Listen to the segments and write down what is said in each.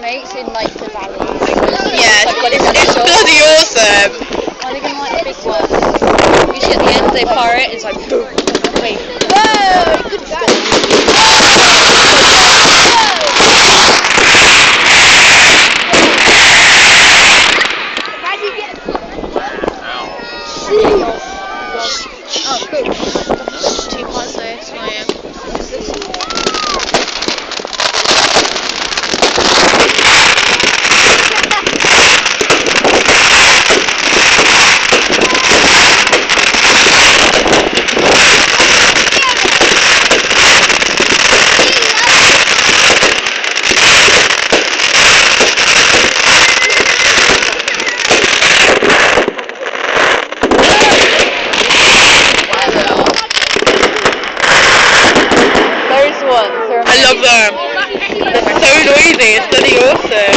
mates in like the valley. Yeah, it's bloody awesome. Are they gonna like the big ones? Usually at the end they fire it and it's like boom. Wait. Whoa! Good stuff. Oh, cool. 2.6, I am. I love them. They're so noisy. It's bloody awesome.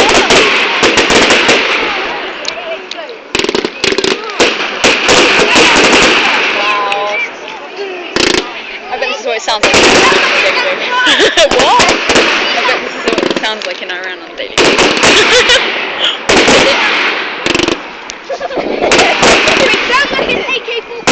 Wow. I bet this is what it sounds like. What? I bet this is what it sounds like in Iran on a daily basis. It sounds like an AK-47.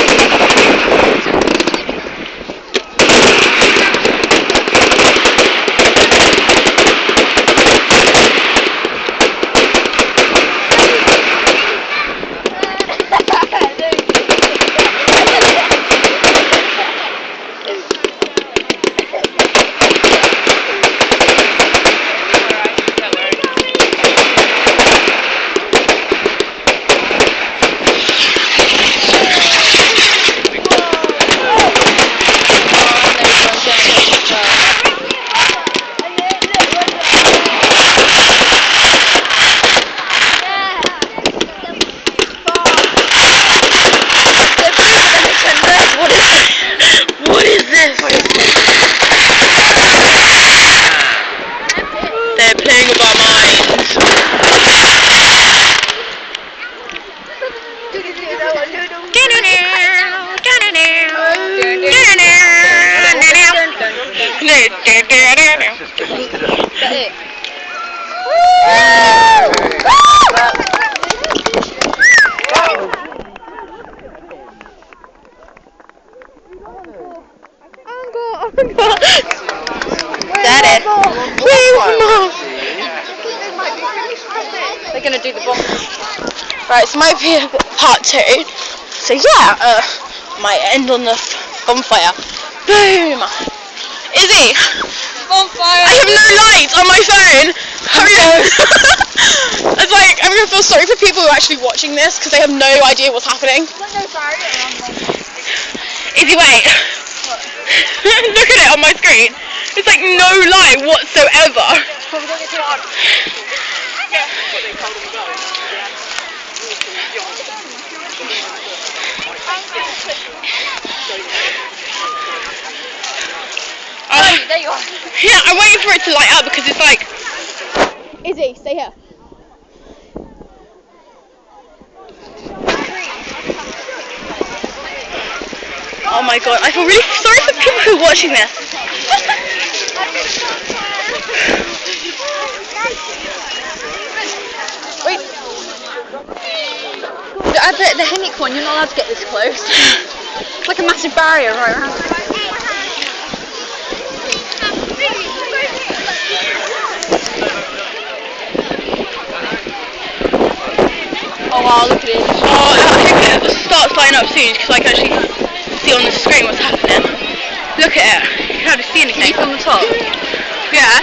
They're playing with our minds. Daddy. They're gonna do the bomb. Right, so might be part 2. So yeah, might end on the bonfire. Boom! Izzy! Bonfire! I have no lights on my phone! Hurry up! It's like, I'm gonna feel sorry for people who are actually watching this because they have no idea what's happening. Izzy, wait! Look at it on my screen. It's like no light whatsoever. There you are. Yeah, I'm waiting for it to light up because it's like... Izzy, stay here. Oh my god, I feel really sorry for people who are watching this. Wait. The Hennick one, you're not allowed to get this close. It's like a massive barrier right around. Oh wow, look at it. Oh, I hope it starts lighting up soon because I can actually see on the screen what's happening. Look at it. You can hardly see anything. Can you from the top? Yeah.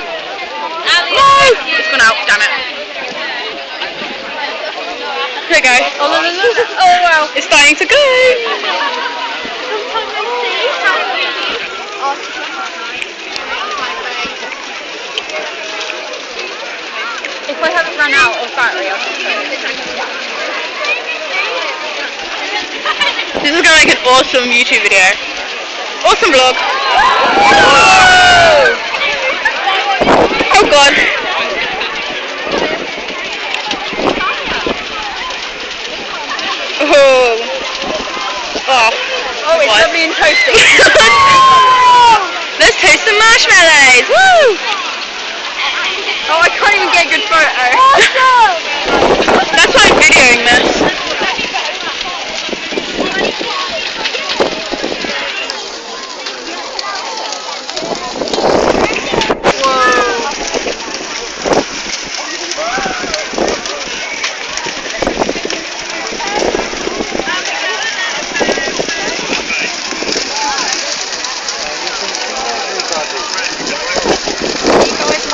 No! It's gone out, damn it. Here we go. Oh no, no, no, no. Oh wow. It's starting to go. If I haven't run out of battery, I'll just show you. This is gonna make an awesome YouTube video. Awesome vlog. Oh god. Oh. Oh. Oh, it's What? lovely and toasty. Let's toast some marshmallows. Woo! Oh, I can't even get a good photo. That's why I'm videoing this.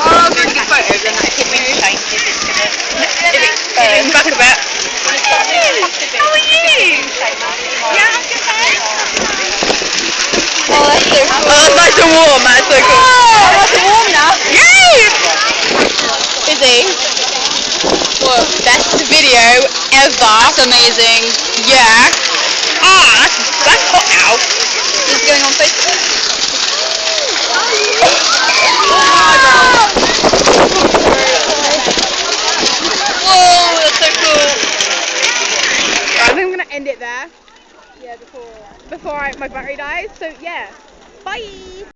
Oh, really good photos and that hit me. Back a bit. How are you? Yeah, I'm good, thanks. Oh, that's so cool. Oh, that's nice and warm. That's so cool. Oh, that's warm now. Yay! Izzy, what best video ever? That's amazing. Yeah. Ah, that's hot now. Is it going on Facebook? Whoa, that's so cool. I think I'm gonna end it there. Yeah, before my battery dies. So yeah, bye.